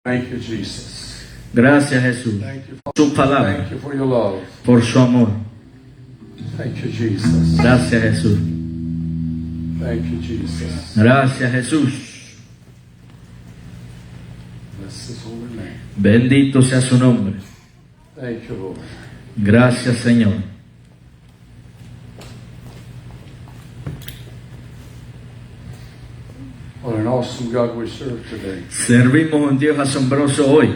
Thank you, Jesus. Gracias, Jesús. Thank you for, Su palabra, thank you for your love. por su amor. Thank you, Jesus. Gracias, Jesús. Thank you, Jesus. Gracias, Jesús. Bless his holy name. Bendito sea su nombre. Thank you, Lord. Gracias, Señor. What an awesome God we serve today. Servimos a un Dios asombroso hoy.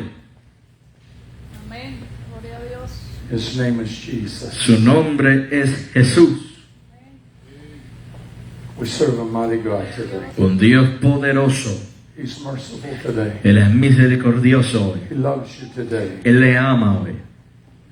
Amén. Gloria a Dios. His name is Jesus. Su nombre es Jesús. We serve a mighty God today. Un Dios poderoso. He's merciful today. Él es misericordioso hoy. He loves you today. Él le ama hoy.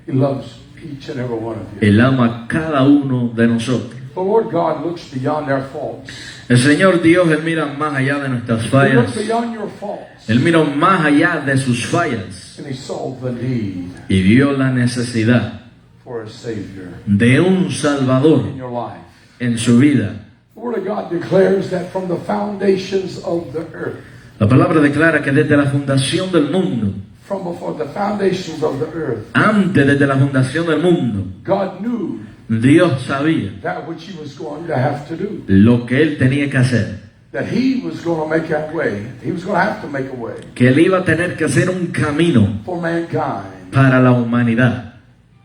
He loves each and every one of you. Él ama a cada uno de nosotros. The Lord God looks beyond our faults. El Señor Dios, Él mira más allá de nuestras He fallas. looked beyond your faults. Él miró más allá de sus fallas And he saw the need y vio la necesidad for a Savior de un Salvador in your life. en su vida. The Word of God declares that from the foundations of the earth, La palabra declara que desde la fundación del mundo, from before the foundations of the earth, antes desde la fundación del mundo, God knew Dios sabía that which he was going to have to do. lo que Él tenía que hacer, That he was going to make a way. He was going to have to make a way que Él iba a tener que hacer un camino for mankind para la humanidad,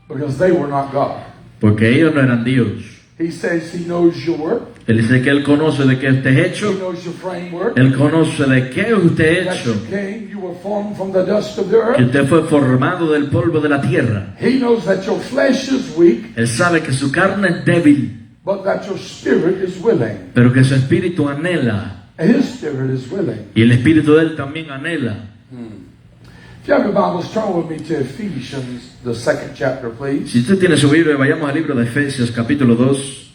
because they were not God. porque ellos no eran Dios. He says he knows your work. Él dice que Él conoce de qué usted es He hecho, knows your framework. Él conoce de qué usted es That hecho, you came, you were formed from the dust of the que earth. usted fue formado del polvo de la tierra. He knows that your flesh is weak, Él sabe que su carne es débil, but that your spirit is willing. pero que su espíritu anhela, And his spirit is willing. y el espíritu de Él también anhela. If you have your Bibles, turn with me to Ephesians, the 2nd chapter, please. Si usted tiene su Biblia, vayamos al libro de Efesios, capítulo 2.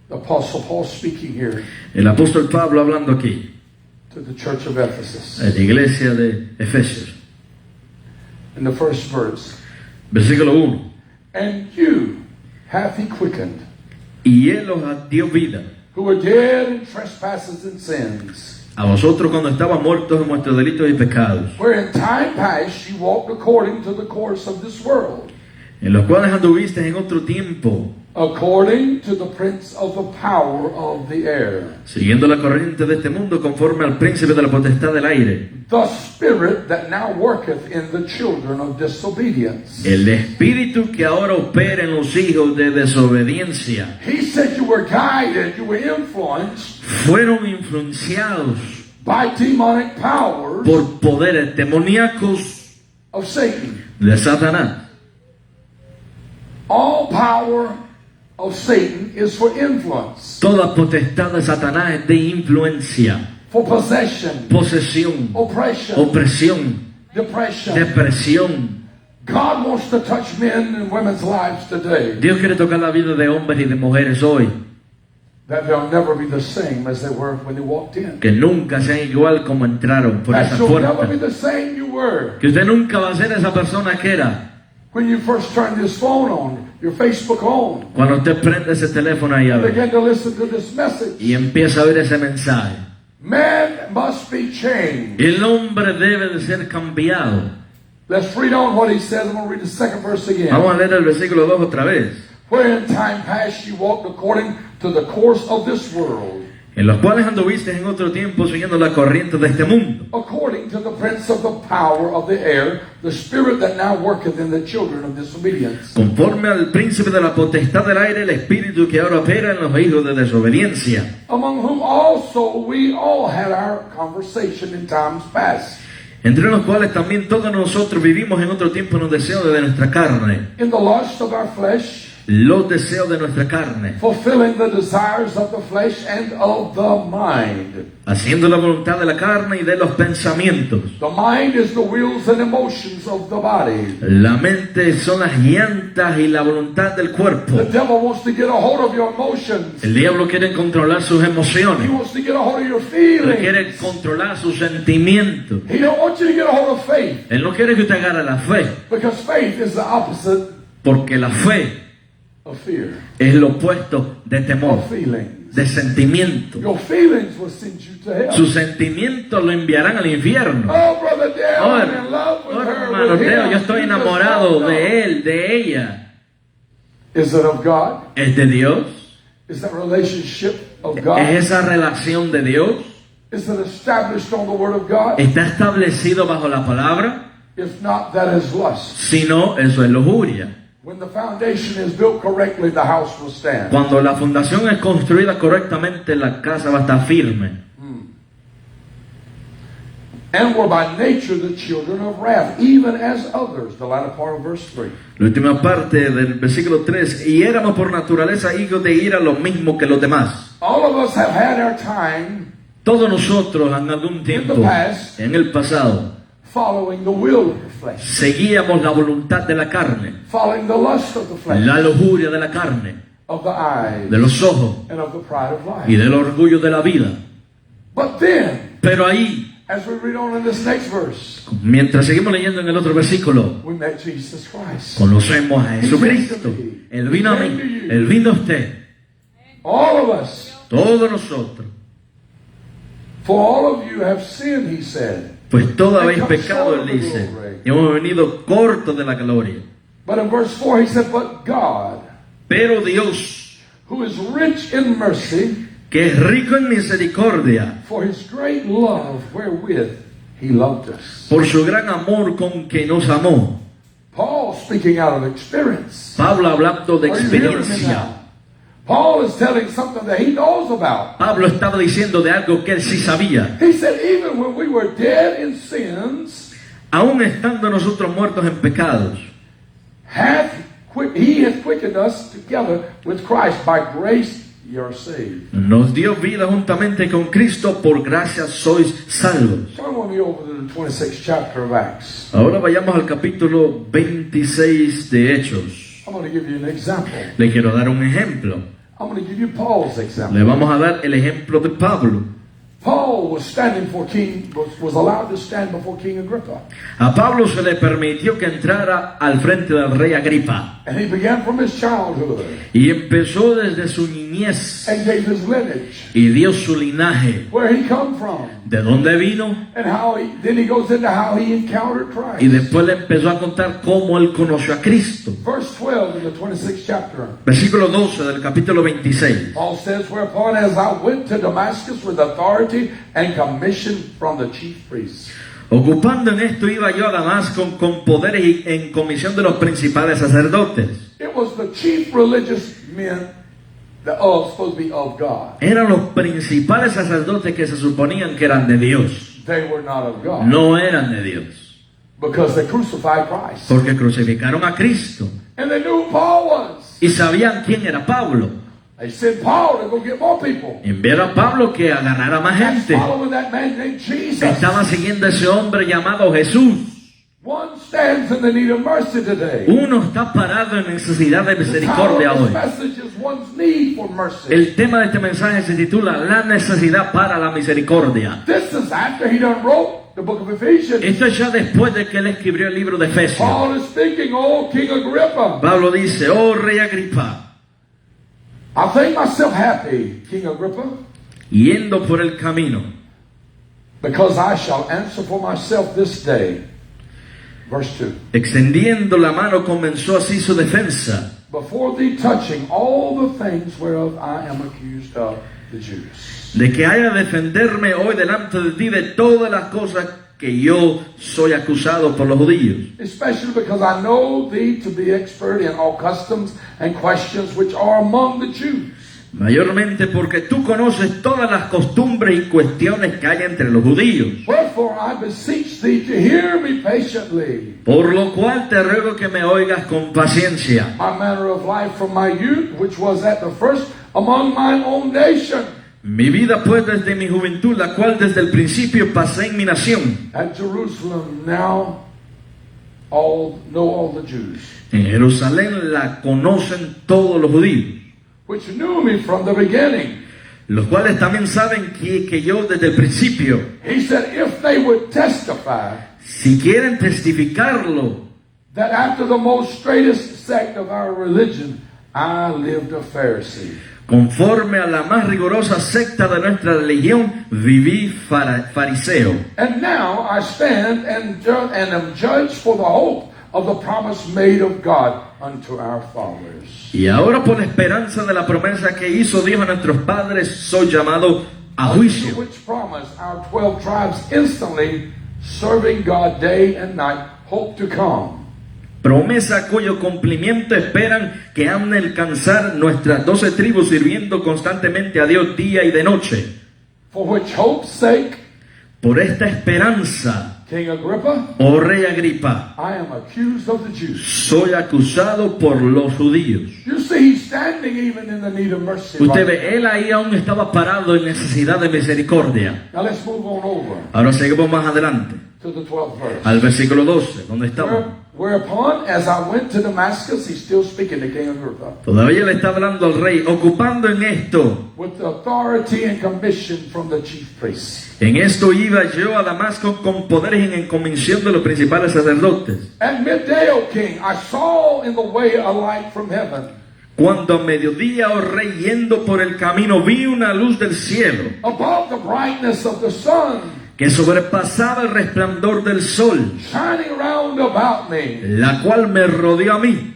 The Apostle Paul speaking here El apóstol Pablo hablando aquí, to the church of Ephesus. en la iglesia de Efesios. In the first verse, Versículo 1. and you hath he quickened, Y Él os dio vida who were dead in trespasses and sins, a vosotros cuando estaban muertos en vuestros delitos y pecados, where in time past you walked according to the course of this world, en los cuales anduvisteis en otro tiempo, according to the prince of the power of the air, siguiendo la corriente de este mundo conforme al príncipe de la potestad del aire, the spirit that now worketh in the children of disobedience. el espíritu que ahora opera en los hijos de desobediencia. He said you were guided, you were influenced Fueron influenciados by demonic powers por poderes demoníacos of Satan. de Satanás. All power of Satan is for influence, Toda potestad de Satanás es de influencia, for possession, posesión, oppression, opresión, depression. depresión. God wants to touch men and women's lives today, Dios quiere tocar la vida de hombres y de mujeres hoy, that they'll never be the same as they were when they walked in. que nunca sean igual como entraron por That esa you'll never be puerta. the same you were. Que usted nunca va a ser esa persona que era. When you first turned this phone on, your Facebook on, Cuando usted prende ese teléfono ahí a you ver, begin to listen to this message. y empieza a ver ese mensaje. Man must be changed. El hombre debe de ser cambiado. Let's read on what he says. I'm going to read the second verse again. Vamos a leer el versículo 2 otra vez. Where in time past you walked according to the course of this world, En los cuales anduviste en otro tiempo siguiendo la corriente de este mundo, according to the prince of the power of the air, the spirit that now worketh in the children of disobedience, conforme al príncipe de la potestad del aire, el espíritu que ahora opera en los hijos de desobediencia, among whom also we all had our conversation in times past, entre los cuales también todos nosotros vivimos en otro tiempo en los deseos de nuestra carne, in the lust of our flesh, los deseos de nuestra carne, fulfilling the desires of the flesh and of the mind. haciendo la voluntad de la carne y de los pensamientos. The mind is the wills and emotions of the body. La mente son las llantas y la voluntad del cuerpo. The devil wants to get a hold of your emotions. El diablo quiere controlar sus He emociones, wants to get a hold of your él feelings. quiere controlar sus sentimientos. He don't want you to get a hold of faith, Él no quiere que usted agarre la fe, because faith is the opposite porque la fe of fear, es lo opuesto de temor, of feelings. de sentimiento. Your feelings will send you to hell. Sus sentimientos lo enviarán al infierno. Oh, brother Dale, Oh, I'm in love with her. hermano with Teo, him. yo estoy You just enamorado don't know. de él, de ella. Is it of God? ¿Es de Dios? Is that relationship of God? ¿Es esa relación de Dios? Is it established on the Word of God? ¿Está establecido bajo la palabra? If not, that is lust. Si no, eso es lujuria. When the foundation is built correctly, the house will stand. Cuando la fundación es construida correctamente, la casa va a estar firme. And were by nature the children of wrath, even as others. The latter part of verse 3. La última parte del versículo 3. Y éramos por naturaleza hijos de ira, lo mismo que los demás. All of us have had our time Todos nosotros en algún tiempo, en el pasado, following the will of the flesh, seguíamos la voluntad de la carne, following the lust of the flesh, la lujuria de la carne, of the eyes, de los ojos and of the pride of life. y del orgullo de la vida. But then, Pero ahí, as we read on in this next verse, mientras seguimos leyendo en el otro versículo, we met Jesus Christ. conocemos a Jesucristo. Él vino a mí, Él vino a usted, All of us, todos nosotros. for all of you have sinned, he said. Pues todos habéis pecado, Él dice, y hemos venido cortos de la gloria. But in verse 4 he said, but God, Pero Dios, who is rich in mercy, que es rico en misericordia, for his great love wherewith he loved us. por su gran amor con que nos amó. Paul speaking out of experience. Pablo hablando de Are you hearing me experiencia. now? Paul is telling something that he knows about. Pablo estaba diciendo de algo que él sí sabía. He said, even when we were dead in sins, Aún estando nosotros muertos en pecados, he has quickened us together with Christ. By grace you are saved. nos dio vida juntamente con Cristo, por gracia sois salvos. Turn with me over to the 26th chapter of Acts. Ahora vayamos al capítulo 26 de Hechos. I'm going to give you an example. Le quiero dar un ejemplo. I'm going to give you Paul's example. Le vamos a dar el ejemplo de Pablo. Paul was standing for was allowed to stand before King Agrippa. A Pablo se le permitió que entrara al frente del rey Agripa. And he began from his childhood Y empezó desde su niñez and gave his lineage, y dio su linaje, where he come from, de dónde vino, and then he goes into how he encountered Christ. y después le empezó a contar cómo él conoció a Cristo. Verse 12 in the 26th chapter. Versículo 12 del capítulo 26. Paul says, whereupon as I went to Damascus with authority and commission from the chief priests. Ocupando en esto iba yo a Damasco con poderes y en comisión de los principales sacerdotes. It was the chief religious men that are supposed to be of God. Eran los principales sacerdotes que se suponían que eran de Dios. They were not of God. No eran de Dios, Because they crucified Christ. porque crucificaron a Cristo And they knew who Paul was. y sabían quién era Pablo. They sent Paul to go get more people. Enviaron a Pablo que agarrara más That's gente. following that man named Jesus. Estaba siguiendo a ese hombre llamado Jesús. One stands in the need of mercy today. Uno está parado en necesidad de The title misericordia of this hoy. message is one's need for mercy. El tema de este mensaje se titula La necesidad para la misericordia. This is after he done wrote the book of Ephesians. Esto es ya después de que él escribió el libro de Efesios. Paul is speaking, oh King Agrippa. Pablo dice, oh rey Agripa, I think myself happy, King Agrippa, yendo por el camino, because I shall answer for myself this day. Verse 2. extendiendo la mano comenzó así su defensa, Before thee touching all the things whereof I am accused of the Jews. de que haya de defenderme hoy delante de ti de todas las cosas que yo soy acusado por los judíos. Especially because I know thee to be expert in all customs and questions which are among the Jews. Mayormente porque tú conoces todas las costumbres y cuestiones que hay entre los judíos. Wherefore I beseech thee to hear me patiently. Por lo cual te ruego que me oigas con paciencia. My manner of life from my youth, which was at the first among mine own nation. Mi vida pues desde mi juventud, la cual desde el principio pasé en mi nación. At Jerusalem now know all the Jews, En Jerusalén la conocen todos los judíos, which knew me from the beginning. los cuales también saben que yo desde el principio, He said, if they would testify si quieren testificarlo, that after the most straightest sect of our religion, I lived a Pharisee. Conforme a la más rigurosa secta de nuestra religión, viví fariseo. And now I stand and am judged for the hope of the promise made of God unto our fathers. Y ahora por la esperanza de la promesa que hizo Dios a nuestros padres, soy llamado a Unto juicio. which promise our 12 tribes instantly, serving God day and night, hope to come. Promesa cuyo cumplimiento esperan que han de alcanzar nuestras 12 tribus sirviendo constantemente a Dios día y de noche. For which hope's sake, Por esta esperanza, King Agrippa, oh rey Agripa, I am accused of the Jews. soy acusado por los judíos. You see, he's standing even in the need of mercy. Usted right? ve, él ahí aún estaba parado en necesidad de misericordia. Now let's move on over Ahora seguimos más adelante, to the 12th verse. al versículo 12, donde estamos. Whereupon, as I went to Damascus, he's still speaking to King Agrippa, Todavía le está hablando al rey, ocupando en esto. with the authority and commission from the chief priests. En esto iba yo a Damasco con poderes en comisión de los principales sacerdotes. At midday, O king, I saw in the way a light from heaven, Cuando a mediodía, oh rey, yendo por el camino, vi una luz del cielo above the brightness of the sun, que sobrepasaba el resplandor del sol, shining round about me, la cual me rodeó a mí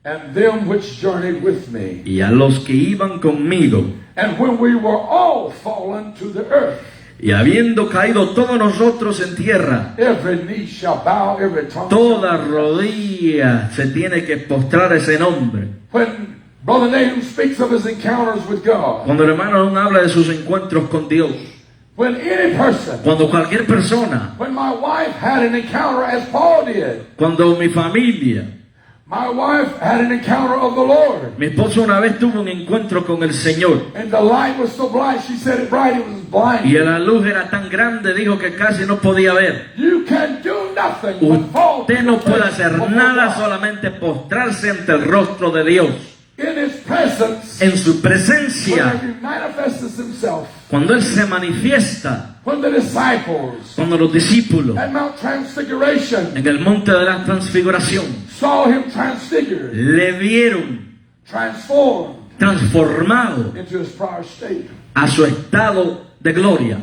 and them which journeyed with me. y a los que iban conmigo. And when we were all fallen to the earth, Y habiendo caído todos nosotros en tierra, every knee shall bow, every tongue. toda rodilla se tiene que postrar a ese nombre. When Brother Nahum speaks of his encounters with God, Cuando el hermano aún habla de sus encuentros con Dios, when any person, cuando cualquier persona, when my wife had an encounter as Paul did, cuando mi familia, my wife had an encounter of the Lord, mi esposo una vez tuvo un encuentro con el Señor and the light was so bright, she said it bright, it was blind. y la luz era tan grande, dijo que casi no podía ver. You can do nothing but fall Usted to no the puede face hacer of nada, God. solamente postrarse ante el rostro de Dios. In his presence, En su whenever presencia, he manifests himself, cuando Él se manifiesta, when the disciples cuando los discípulos at Mount Transfiguration en el monte de la transfiguración saw him transfigured, le vieron transformed transformado into his prior state. a su estado de gloria.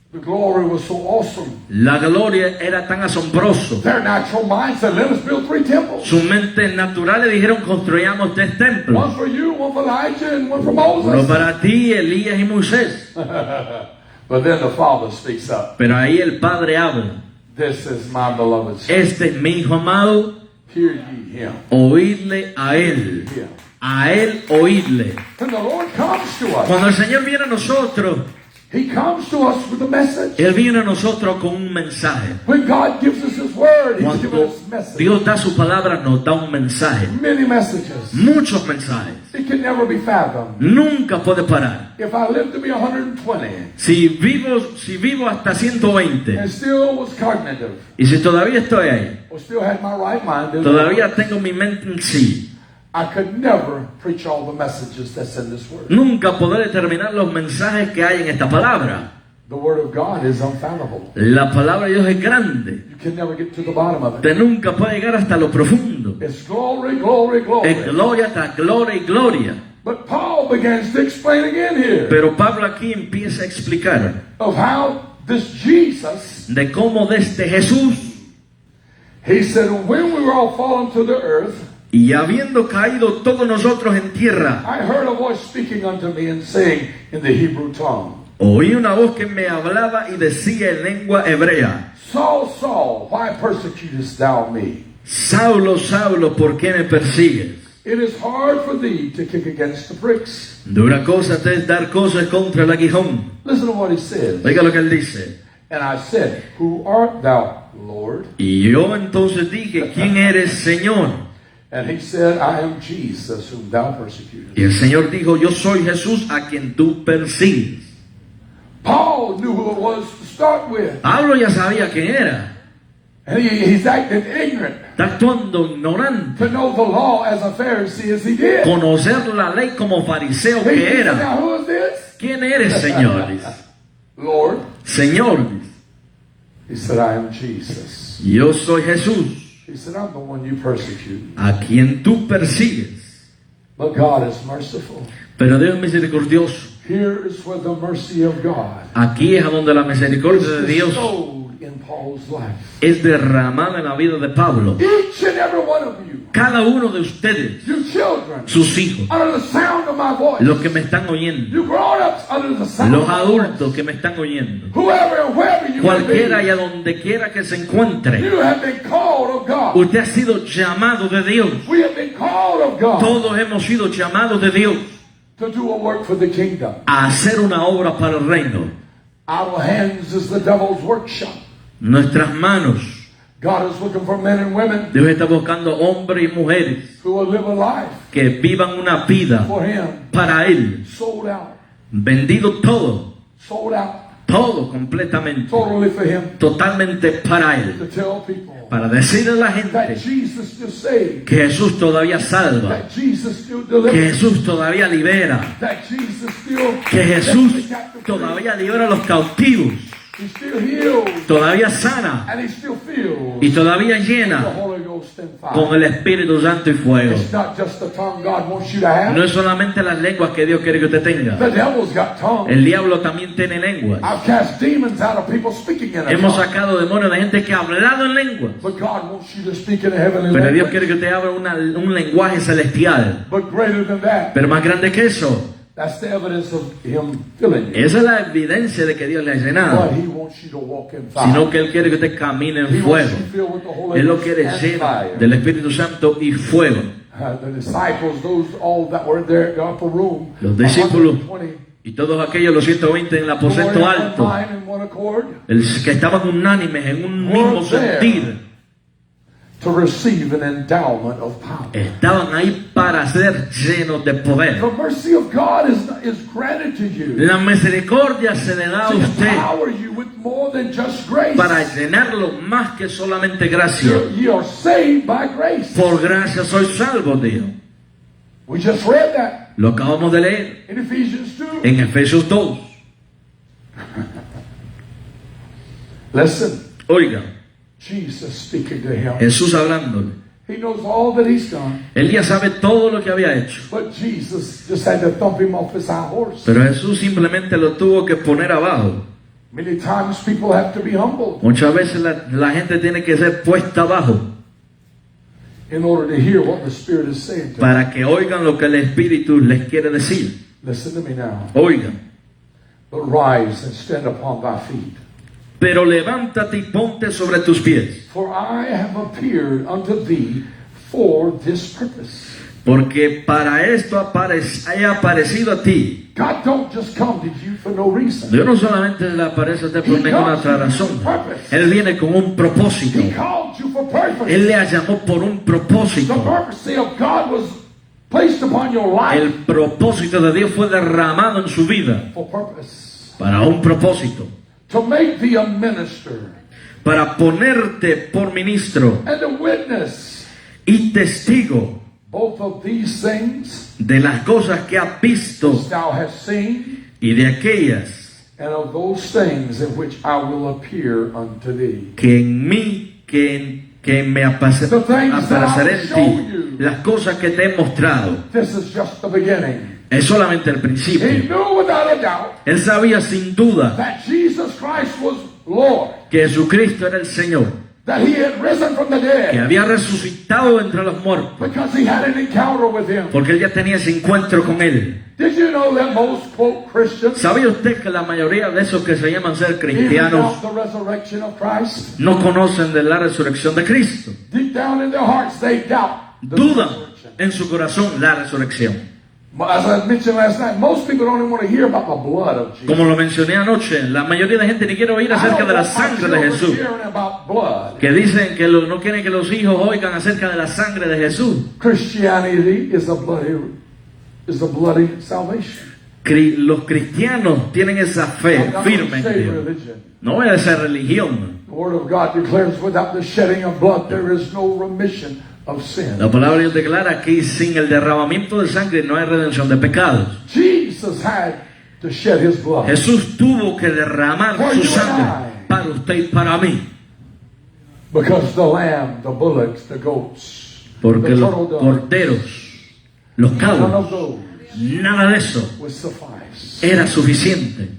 The glory was so awesome. La gloria era tan asombroso. Their natural mind said, let us build 3 temples. Su mente natural le dijeron, construyamos 3 One templos. for you, one for Elijah, and one for Uno Moses. para ti, Elías y Moisés. But then the Father speaks up. Pero ahí el Padre habla. This is my beloved Son. Este es mi hijo amado, Hear ye him. oídle a Él. Him. A Él oídle. When the Lord comes to us, Cuando el Señor viene a nosotros, He comes to us with a message. Él viene a nosotros con un mensaje. When God gives us His word, He's given Cuando us message. Dios da su palabra, nos da un mensaje. Many messages. Muchos mensajes. It can never be fathomed. Nunca puede parar. If I live to be 120 Si vivo hasta 120 and still was cognitive, y si todavía estoy ahí, or still had my right mind, todavía tengo mi mente en sí, I could never preach all the messages that's in this word. nunca podré determinar los mensajes que hay en esta palabra. The word of God is unfathomable. La palabra de Dios es grande. You can never get to the bottom of it. Usted nunca puede llegar hasta lo profundo. It's glory, glory, glory. Es gloria tras gloria y gloria. But Paul begins to explain again here Pero Pablo aquí empieza a explicar of how this Jesus, de cómo desde Jesús, he said, when we were all fallen to the earth, y habiendo caído todos nosotros en tierra, I heard a voice speaking unto me and saying in the Hebrew tongue, oí una voz que me hablaba y decía en lengua hebrea: Saul, Saul, why persecutest thou me? Saulo, Saulo, ¿por qué me persigues? It is hard for thee to kick against the pricks. Dura cosa te es dar cosas contra el aguijón. Listen to what he says. Oiga lo que él dice. And I said, who art thou, Lord? Y yo entonces dije: ¿quién eres, Señor? And he said, I am Jesus whom thou persecutest. Y el Señor dijo: yo soy Jesús a quien tú persigues. Paul knew who it was to start with. Pablo ya sabía quién era. And he's acting ignorant Está actuando ignorante. to know the law as a Pharisee as he did. Conocer la ley como fariseo He que said, era. now who is this? ¿Quién eres, Señor? Dice. Lord. Señor, dice, He said, I am Jesus. yo soy Jesús He said, I'm the one you persecute. a quien tú persigues. But God is merciful. Pero Dios es misericordioso. Here is where the mercy of God Aquí es a donde la misericordia is de Dios bestowed in Paul's life. es derramada en la vida de Pablo. Each and every one of you, Cada uno de ustedes, you children, sus hijos, under the sound of my voice, los que me están oyendo, you grown-ups under the sound los of my adultos voice, que me están oyendo, whoever and wherever you may cualquiera y be, a donde quiera que se encuentre, you have been called of God. usted ha sido llamado de Dios. We have been called of God Todos hemos sido llamados de Dios to do a work for the kingdom. a hacer una obra para el reino. Our hands is the devil's workshop. Nuestras manos, God is looking for men and women Dios está buscando hombres y mujeres who will live a life que vivan una vida for Him, para Él, sold out, vendido todo, todo completamente, totally for Him, totalmente para Él, to tell people para decirle a la that gente Jesus still saves, que Jesús todavía salva, that Jesus still que delivers, Jesús todavía libera, that Jesus still que sets Jesús the captive free. todavía libera a los cautivos, He still heals todavía sana and He still fills y todavía the llena Holy Ghost and con fire. el Espíritu Santo y fuego. It's not just the tongue God wants you to have. No es solamente las lenguas que Dios quiere que usted The tenga. devil's got tongues. El diablo también tiene lenguas. I've cast demons out of people speaking in a Hemos tongue. sacado demonios de gente que ha hablado en lenguas. But God wants you to speak in a heavenly Pero Dios language. quiere que usted hable un lenguaje celestial. But greater than that, Pero más grande que eso, that's the evidence of Him filling you. esa es la evidencia de que Dios le ha But llenado. He wants you to walk in fire. Sino que Él quiere que usted camine He en wants fuego. you filled with the Holy Él lo Ghost quiere and lleno fire. del Espíritu Santo y fuego. The disciples, those all that were there in the upper room, Los discípulos 120, y todos aquellos, los 120 en el were in aposento one alto, mind and one accord que estaban unánimes en un mismo sentir, to receive an endowment of power. estaban ahí para ser llenos de poder. The mercy of God is granted to you La misericordia se le da a to usted empower you with more than just grace. para llenarlo más que solamente gracia. You are saved by grace. Por gracia soy salvo, Dios. We just read that Lo acabamos de leer in Ephesians 2. en Efesios 2. Listen, Oiga, Jesus speaking to him. Jesús hablándole. He knows all that he's done, Él ya sabe todo lo que había hecho. but Jesus just had to thump him off his high horse. Pero Jesús simplemente lo tuvo que poner abajo. Many times people have to be humbled Muchas veces la gente tiene que ser puesta abajo in order to hear what the Spirit is saying to them. para que oigan lo que el Espíritu les quiere decir. Listen to me now. Oigan. But rise and stand upon thy feet. Pero levántate y ponte sobre tus pies, For I have appeared unto thee for this purpose. porque para esto he aparecido a ti. God don't just come to you for no reason. Dios no solamente le aparece a usted por ninguna otra razón. Él viene con un propósito. He called you for purpose. Él le llamó por un The propósito. purpose of God was placed upon your life El propósito de Dios fue derramado en su vida for purpose. para un propósito. To make thee a minister Para ponerte por ministro and a witness y testigo both of these things de las cosas que has visto which thou hast seen, y de aquellas and of those things in which I will appear unto thee. que en mí, que me apareceré en ti, las cosas que te he mostrado. This is just the beginning. Es solamente el He principio. knew without a doubt Él sabía sin duda that Jesus Christ was Lord, que Jesucristo era el Señor, that he had risen from the que dead, había resucitado entre los muertos, because he had an encounter with him. porque él ya tenía ese encuentro con él. Did you know that most, quote, Christians, ¿Sabía usted que la mayoría de esos que se llaman ser even cristianos doubt the resurrection of Christ? no conocen de la resurrección de Cristo? Deep down in their hearts, they doubt the Dudan resurrection. en su corazón la resurrección. As I mentioned last night, most people don't even want to hear about the blood of Jesus. Como lo mencioné anoche, la mayoría de gente ni quiere oír acerca de la sangre de Jesús. Hearing about blood. Que dicen que no quieren que los hijos oigan acerca de la sangre de Jesús. Christianity is a bloody salvation. Los cristianos tienen esa fe I'm not firme gonna say en Dios. religion. No es esa religión. The Word of God declares, without the shedding of blood, there is no remission of sin. La palabra de Dios declara que sin el derramamiento de sangre no hay redención de pecados. Jesus had to shed his blood. Jesús tuvo que derramar su sangre para usted y para mí. Because the lamb, the bullocks, the goats, Porque the los turtle doves, corderos, los None cabos, of those nada de eso would suffice era suficiente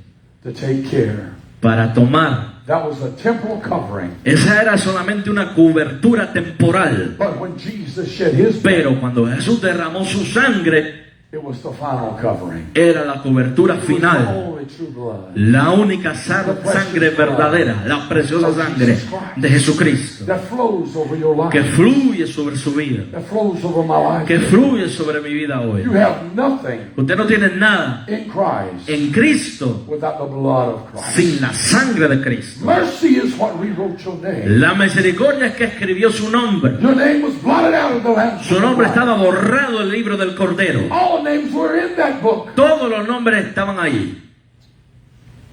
to take care. para tomar. That was a temporal covering. Esa era solamente una cobertura temporal. But when Jesus shed his blood, Pero cuando Jesús derramó su sangre, it was the final covering. era la cobertura It was the final. only true blood La única sangre verdadera, la preciosa sangre de Jesucristo, that flows over your que life, fluye sobre su vida, that flows over my que life. fluye sobre mi vida hoy. You have nothing Usted no tiene nada in Christ en Cristo without the blood of Christ. sin la sangre de Cristo. Mercy is what rewrote your name. La misericordia es que escribió su nombre. Your name was blotted out of the Lamb's Su Book of nombre Life. estaba borrado del libro del Cordero. All names were in that book. Todos los nombres estaban ahí.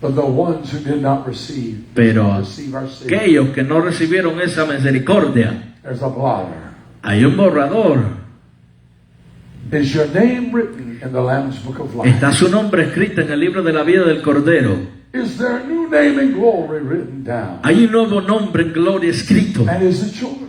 But the ones who did not receive Pero receive our Savior. aquellos que no recibieron esa misericordia, There's a blotter. hay un borrador. Is your name written in the Lamb's Book of Life? Está su nombre escrito en el libro de la vida del Cordero. Is there a new name in glory written down? Hay un nuevo nombre en gloria escrito And is it yours?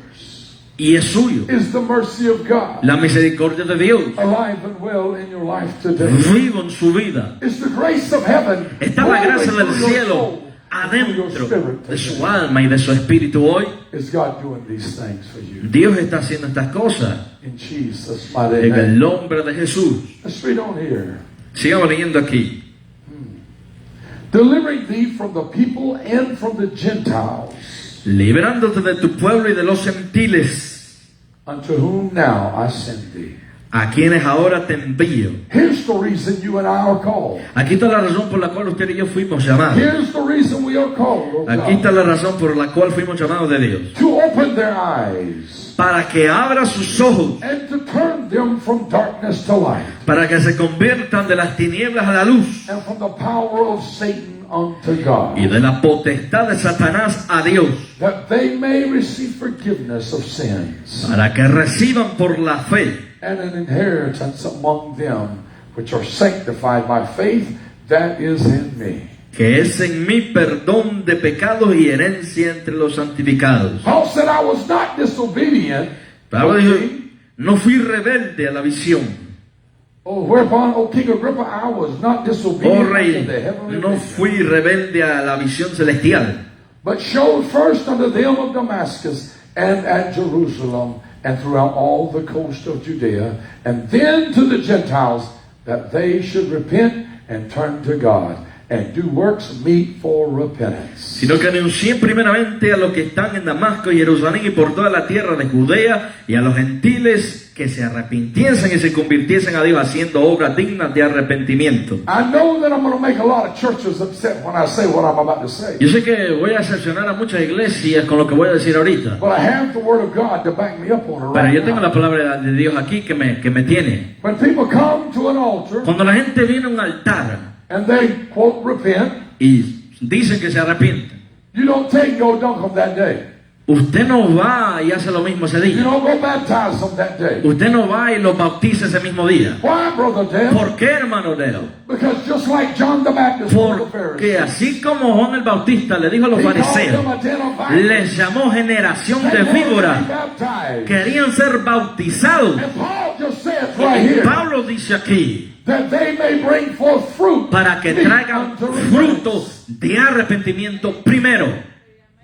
y es suyo. Is the mercy of God La misericordia de Dios alive and well in your life today? vivo en su vida. Is the grace of heaven Está la gracia flowing del through your cielo soul, through your adentro spirit de su today? alma y de su espíritu hoy. Is God doing these things for you? Dios está haciendo estas cosas In Jesus' mighty en el name. nombre de Jesús. Let's read on here. Sigamos leyendo aquí. Delivering thee from the people and from the Gentiles, Liberándote de tu pueblo y de los gentiles, unto whom now I send thee. a quienes ahora te envío. Here's the reason you and I are called. Aquí está la razón por la cual usted y yo fuimos llamados. Here's the reason we are called, oh Aquí God. está la razón por la cual fuimos llamados de Dios. To open their eyes Para que abra sus ojos, and to turn them from darkness to light para que se conviertan de las tinieblas a la luz and from the power of Satan unto God, y de la potestad de Satanás a Dios, that they may receive forgiveness of sins para que reciban por la fe and an inheritance among them which are sanctified by faith that is in me. que es en mí perdón de pecados y herencia entre los santificados. Paul said, I was not disobedient. Pablo O dijo, king. no fui rebelde a la visión. Oh, whereupon, O King Agrippa, I was not Oh disobedient unto rey, the heavenly no vision, fui rebelde a la visión celestial, but showed first unto them of Damascus and at Jerusalem and throughout all the coast of Judea, and then to the Gentiles, that they should repent and turn to God and do works meet for repentance. sino que anuncié primeramente a los que están en Damasco y Jerusalén y por toda la tierra de Judea y a los gentiles que se arrepintiesen y se convirtiesen a Dios haciendo obras dignas de arrepentimiento. I know that I'm going to make a lot of churches upset when I say what I'm about to say, Yo sé que voy a decepcionar a muchas iglesias con lo que voy a decir ahorita, but I have the Word of God to back me up on it pero right yo tengo now. la palabra de Dios aquí que me tiene. When people come to an altar Cuando la gente viene a un altar and they, quote, repent, y dicen que se arrepienten, you don't take no dunk them that day. usted no va y hace lo mismo ese You día. don't go baptize them that day. Usted no va y los bautiza ese mismo día. Why, Brother Dale? ¿Por qué, hermano Deo? Because just like John the Baptist told the Porque Pharisees, así como Juan el Bautista le dijo a los he called them fariseos, a den of vipers. les llamó generación They de wanted to be víboras, baptized. querían ser bautizados. And Paul just says right here Pablo dice aquí, that they may bring forth fruit para que meet traigan unto repentance. frutos de arrepentimiento primero.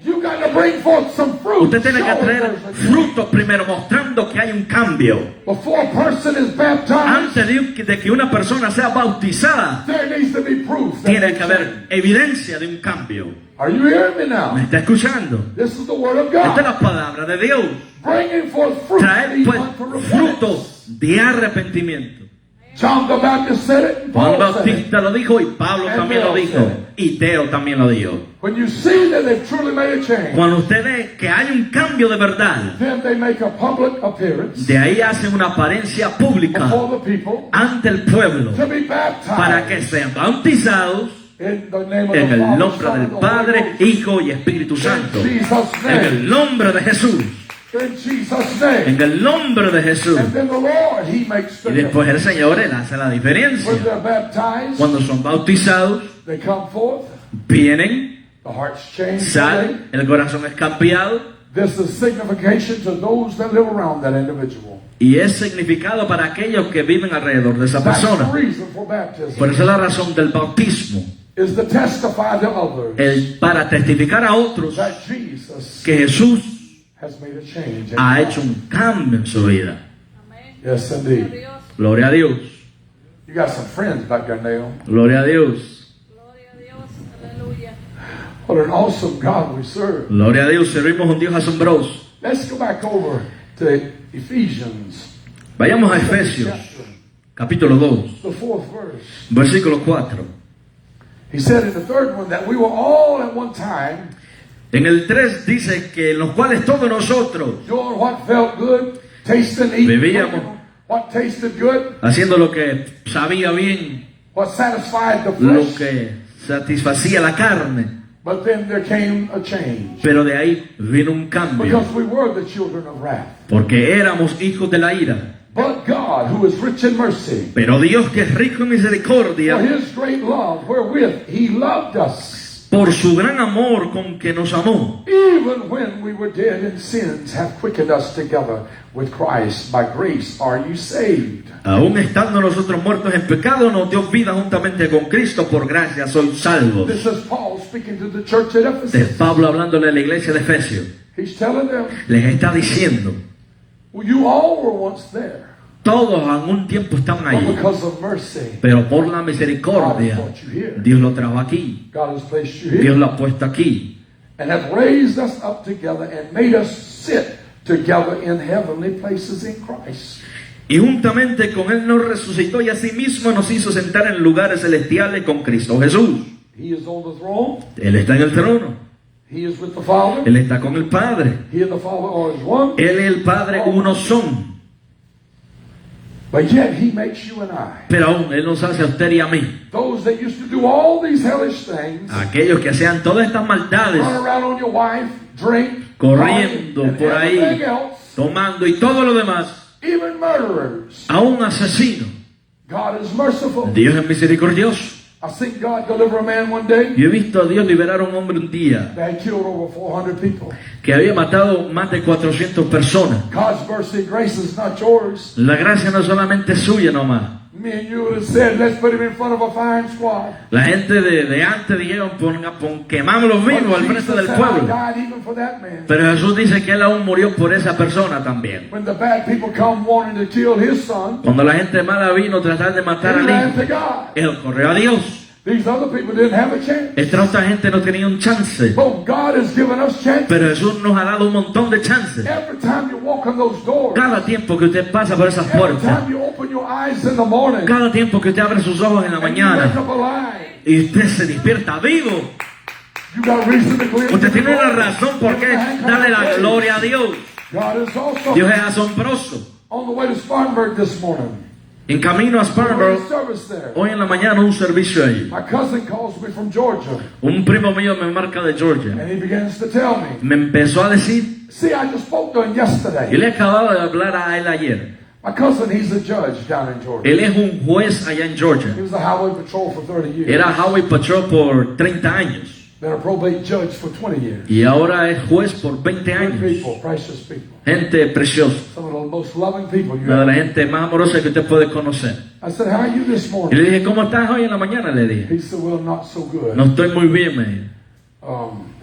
You got to bring forth some fruit. Usted tiene que showing traer there's a change. frutos primero, mostrando que hay un cambio. Before a person is baptized, Antes de que una persona sea bautizada, there needs to be proof. that tiene they que haber change. evidencia de un cambio. Are you hearing me now? ¿Me está escuchando? This is the word of Esta es God. la palabra de Dios. Bringing forth fruit Traer leads pues unto repentance. frutos de arrepentimiento. John the Baptist said it, and Juan Paul said it. Bautista lo dijo y Pablo And también lo Teo dijo. said Y Teo también lo dijo. When you see that they've truly made a change, Cuando usted ve que hay un cambio de verdad, then they make a public appearance de ahí hacen una apariencia pública before the people ante el pueblo to be baptized para que sean bautizados in the name of en the el Father, nombre Son, del and the Holy Padre, Ghost. Hijo y Espíritu Santo. In Jesus' En name. el nombre de Jesús. In Jesus' name. En el nombre de Jesús. And then the Lord, He makes the Y después el difference. Señor él hace la When diferencia. they're baptized, Cuando son bautizados, they come forth, vienen, the heart's changed. salen, el corazón es cambiado This is signification to those that live around that individual. y es significado para aquellos que viven alrededor de esa That's persona. the reason for baptism. Por eso es la razón del bautismo, Is to testify to others para testificar a otros that Jesus que Jesús has made a change. in ha their hecho life. un cambio en su vida. Yes, indeed. Gloria a Dios, You got some friends back there, Nail. gloria a Dios, Gloria a Dios, aleluya. What an awesome God we serve. gloria a Dios. Servimos a un Dios asombroso. Let's go back over to Ephesians, Vayamos a Efesios, chapter, capítulo 2, the 4th verse. versículo 4. He said in the third one that we were all at one time En el 3 dice que en los cuales todos nosotros, doing what felt good, tasting, eating, Bebíamos. what tasted good, haciendo lo que sabía bien, what satisfied the lo flesh. que satisfacía la carne, But then there came a change. pero de ahí vino un cambio, Because we were the children of wrath. porque éramos hijos de la ira. But God, who is rich in mercy, Pero Dios, que es rico en for misericordia, his great love wherewith he loved us, por su gran amor con que nos amó, even when we were dead in sins, hath quickened us together with Christ. By grace are you saved. aún estando nosotros muertos en pecado, nos dio vida juntamente con Cristo, por gracia sois salvos. This is Paul speaking to the church at Este es Ephesus. Pablo hablándole a la iglesia de Efesios. He's telling them, Les está diciendo, well, you all were once there, todos en un tiempo estaban but ahí, because of mercy, pero por la misericordia, God has brought you here. Dios lo trajo aquí, God has placed you Dios here, lo ha puesto aquí, and hath raised us up together and made us sit together in heavenly places in Christ. y juntamente con Él nos resucitó y asimismo nos hizo sentar en lugares celestiales con Cristo Jesús. He is on the throne. Él está en el trono, He is with the Father. Él está con el Padre, He and the Father are as one. Él y el Padre uno son, But yet He makes you and I, pero aún Él nos hace a usted y a mí, those that used to do all these hellish things, aquellos que hacían todas estas maldades, run around on your wife, drink, corriendo party, and por ahí, everything else, tomando y todo lo demás, even murderers. a un asesino. God is merciful. Dios es misericordioso. I seen God deliver a man one day Yo he visto a Dios liberar a un hombre un día that had killed over 400 people. que había matado más de 400 personas. God's mercy and grace is not yours. La gracia no es solamente suya nomás. Me and you would have said, let's put him in front of a firing squad. La gente de antes dijeron, quemámoslos vivos al But frente del Jesus said, I pueblo. died even for that man. Pero Jesús dice que Él aún murió por esa persona también. When the bad people come wanting to kill his son, Cuando la gente mala vino a tratar de he matar al ran hijo, to God. Él corrió a Dios. These other people didn't have a chance. Esta otra gente no tenía un chance. But God has given us chances. Pero Jesús nos ha dado un montón de chances. Every time you walk on those doors, Cada tiempo que usted pasa por esas every puertas, time you open your eyes in the morning, cada tiempo que usted abre sus ojos en la and you wake mañana up alive, y usted se despierta vivo, you got reason to believe. usted tiene una razón por qué darle la gloria a Dios. God is also Dios es asombroso. on the way to Spartanburg this morning. En camino a We're in Spartanburg, service there. hoy en la mañana un servicio allí. My cousin calls me from Georgia, Un primo mío me marca de Georgia. and he begins to tell me, Me empezó a decir, see, I just spoke to him y yesterday. le acababa de hablar a él ayer. My cousin, he's a judge down in Georgia. Él es un juez allá en He Georgia. was the highway patrol for 30 years. Era Highway Patrol por 30 años. Then a probate judge for 20 years. Y ahora es juez por 20 Good años. people, precious people. Gente preciosa. Some of the most loving people you Una de ever. las gente más amorosa que usted puede conocer. I said, how are you this Y morning? le dije, ¿cómo estás hoy en la mañana? Le dije, He said, well, not so good. no estoy muy bien, me dijo.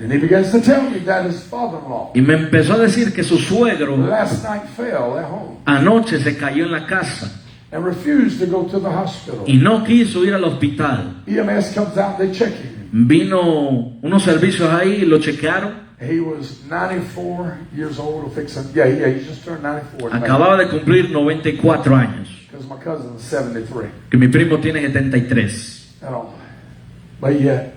And he begins to tell me that his father-in-law Y me empezó a decir que su suegro last night fell at home anoche se cayó en la casa and refused to go to the hospital. y no quiso ir al hospital. EMS comes out, they check him. Vino unos servicios ahí, lo chequearon. He was 94 years old, or fixing. Yeah, he just turned 94. Acababa de cumplir 94 años. Because my cousin's 73. Que mi primo tiene 73. At all. But yet,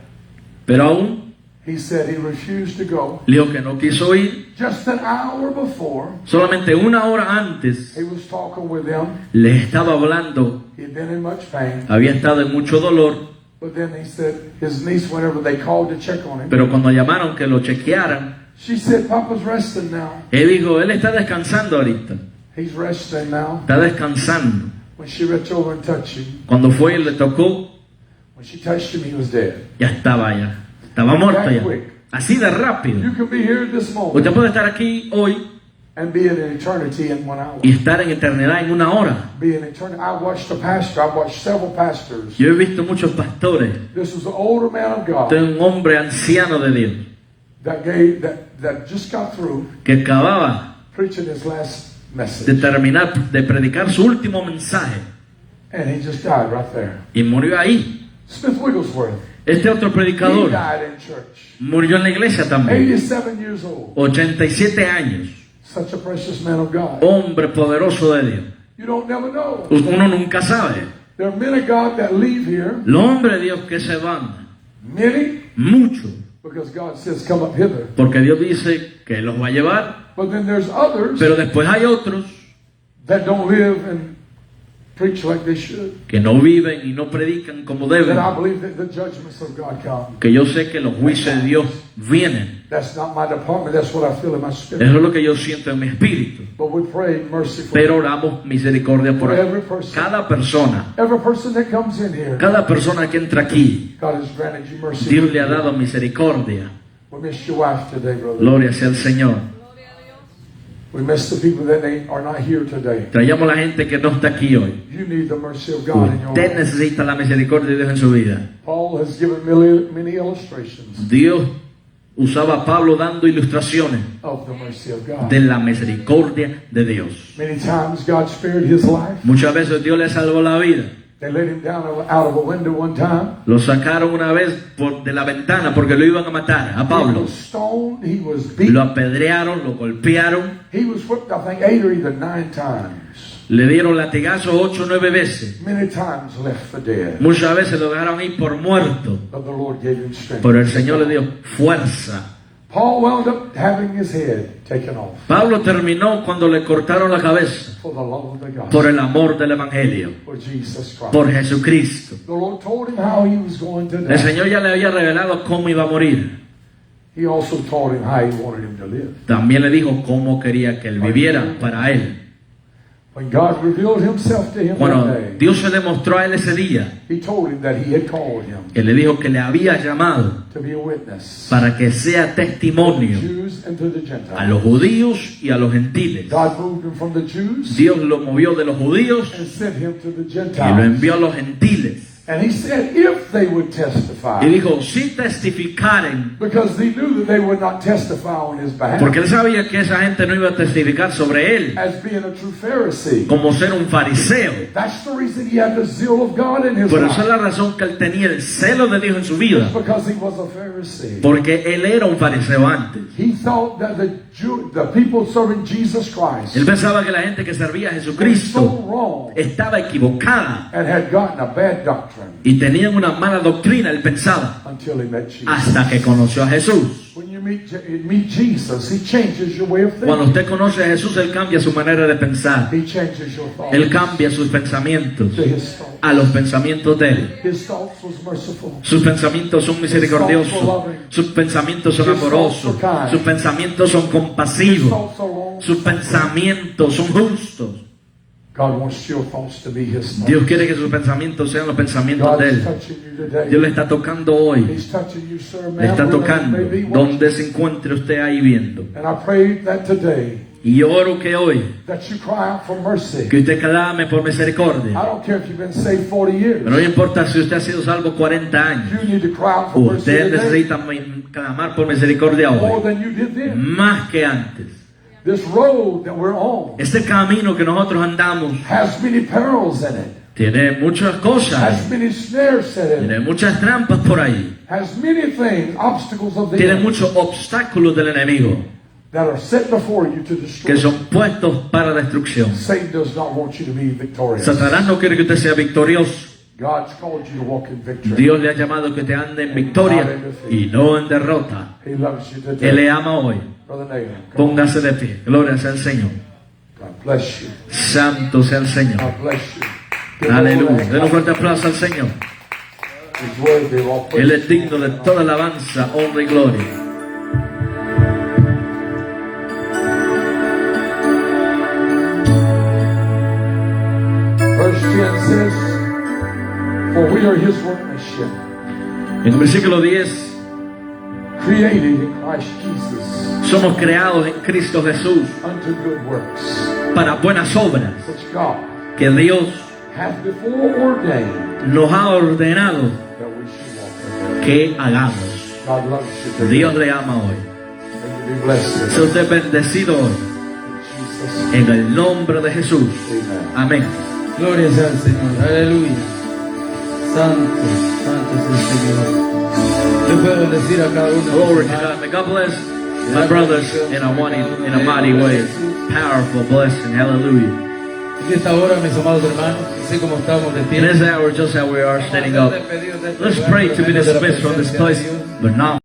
Pero aún he said he refused to go. le dijo que no quiso ir. Just an hour before, Solamente una hora antes he was talking with them. le estaba hablando. He'd been in much pain. Había estado en mucho dolor. But then he said his niece, whenever they called to check on him, Pero cuando llamaron que lo chequearan, she said, Papa's resting now. él dijo, él está descansando ahorita. He's resting now. Está descansando. When she reached over and touched him, Cuando fue y le tocó, when she touched him, he was dead. ya estaba ya. Estaba muerto ya. Así de rápido. You can be here this moment Usted puede estar aquí hoy and be in eternity in 1 hour. y estar en eternidad en una hora. Be in eternity. I watched a pastor. I watched several pastors. Yo he visto muchos pastores. This was an older man of God Este es un hombre anciano de Dios that just got through que acababa preaching his last de message, terminar de predicar su último mensaje and he just died right there. y murió ahí. Smith Wigglesworth. Este otro He predicador died in church. murió en la iglesia también. 87 years old. 87 años. Such a precious man of God. Hombre poderoso de Dios. You don't never know. Uno nunca sabe. There are men of God that leave here. Los hombres de Dios que se van, Many, muchos, because God says, come up hither. porque Dios dice que los va a llevar, But then there's others pero después hay otros that don't live and preach like they should. que no viven y no predican como That deben, I believe that the judgments of God come. que yo sé que los juicios de Dios vienen. That's not my department. That's what I feel in my spirit. Eso es lo que yo siento en mi espíritu. But we pray mercy for Pero oramos misericordia por cada persona. every person that comes in here. Cada persona que entra aquí, God has granted you mercy. Dios le ha dado misericordia. We miss your wife today, brother. Gloria sea al Señor. Gloria a Dios. We miss the people that are not here today. Traigamos a la gente que no está aquí hoy. You need the mercy of God in your Usted life. necesita la misericordia de Dios en su vida. Paul has given many illustrations Dios usaba a Pablo dando ilustraciones of the mercy of God. de la misericordia de Dios. Many times God spared his life. Muchas veces Dios le salvó la vida. They let him down out of a window one time. Lo sacaron una vez de la ventana porque lo iban a matar a He Pablo. was stoned. He was Lo beaten. apedrearon, lo golpearon, He was whipped, I think, 8 or even 9 times. le dieron latigazos 8 o 9 veces. Many times left for dead. Muchas veces lo dejaron ahí por muerto, But the Lord gave him strength. pero el Señor le dio fuerza. Paul wound up having his head taken off Pablo terminó cuando le cortaron la cabeza for the love of the gospel, por el amor del Evangelio, for Jesus Christ. por Jesucristo. The Lord told him how he was going to El die. Señor ya le había revelado cómo iba a morir. He also told him how he wanted him to live. También le dijo cómo quería que él viviera para él. When God revealed himself to him Bueno, that day, Dios se demostró a él ese día. he told him that he had called him Él le dijo que le había llamado to be a witness para que sea to the testimonio Jews and to the a Gentiles. los judíos y a los gentiles. God moved him from the Jews Dios lo movió de los judíos and sent him to the y lo Gentiles. envió a los gentiles. And he said, if they would testify, Y dijo, si testificaren, because he knew that they would not testify on his behalf, porque él sabía que esa gente no iba a testificar sobre él as being a true Pharisee. como ser un fariseo. That's the reason he had the zeal of God in his Por eso es life, la razón que él tenía el celo de Dios en su vida, because he was a Pharisee. porque él era un fariseo antes. He thought that the people serving Jesus Christ Él pensaba que la gente que servía a was so Jesucristo wrong estaba equivocada and had gotten a bad doctrine y tenían una mala doctrina, él pensaba, until he met Jesus. hasta que conoció a Jesús. When you meet Jesus, he changes your way of Cuando thinking. usted conoce a Jesús, él cambia su manera de pensar. He changes your thoughts Él cambia sus pensamientos to his thoughts. a los pensamientos de él. His thoughts was merciful. Sus pensamientos son misericordiosos, sus pensamientos son amorosos, sus pensamientos son His compasivos, thoughts are long. sus pensamientos son justos. God wants your thoughts to be his thoughts. Dios quiere que sus pensamientos sean los pensamientos God de is él. touching you today. Dios le está tocando hoy, He's touching you, sir, le ma'am, está wherever tocando you may be watching. donde se encuentre usted ahí viendo. And I pray that today Y yo oro que hoy, that you cry out for mercy. que usted clame por I misericordia. don't care if you've been saved 40 years. Pero no importa si usted ha sido salvo 40 años. You need to cry out for mercy Usted today necesita clamar por misericordia more hoy, than you did then. más que antes. This road that we're on Este camino que nosotros andamos has many perils in it, tiene muchas cosas, has many snares set in tiene it, muchas trampas por ahí, has many things, obstacles of the tiene enemy muchos obstáculos del enemigo that are set before you to destroy. que son puestos para destrucción. Satan does not want you to be victorious. Satanás no quiere que usted sea victorioso. God's called you to walk in victory. Dios le ha llamado que te ande en victoria y no en derrota. He loves you Él today. le ama hoy. Brother Nathan, come on. Póngase de pie. Gloria sea al Señor. God bless you. Santo sea el Señor. God bless you. Give the Lord a Aleluya. Den un hand. fuerte aplauso al Señor. He's worthy of all Él praise. es digno de toda alabanza, honra y gloria. Verse 10 says, for we are his workmanship, En el versículo 10 created in Christ Jesus Somos creados en Cristo Jesús unto good works, para buenas obras which God que Dios hath before ordained nos ha ordenado that we should walk in them. que hagamos. God loves you today. Dios le ama hoy. May you be blessed Sea usted bendecido hoy in Jesus' en el nombre de Jesús. Amen. Amén. Gloria sea al Señor, aleluya. Santo, santo es el Señor. Yo puedo decir a cada uno de Glory los to hermanos, God. May God bless my brothers in a mighty way. Powerful blessing. Hallelujah. en esta hora, mis amados hermanos, así como estamos de In pie. this hour, just how we are standing up, let's pray to be dismissed from this place, but not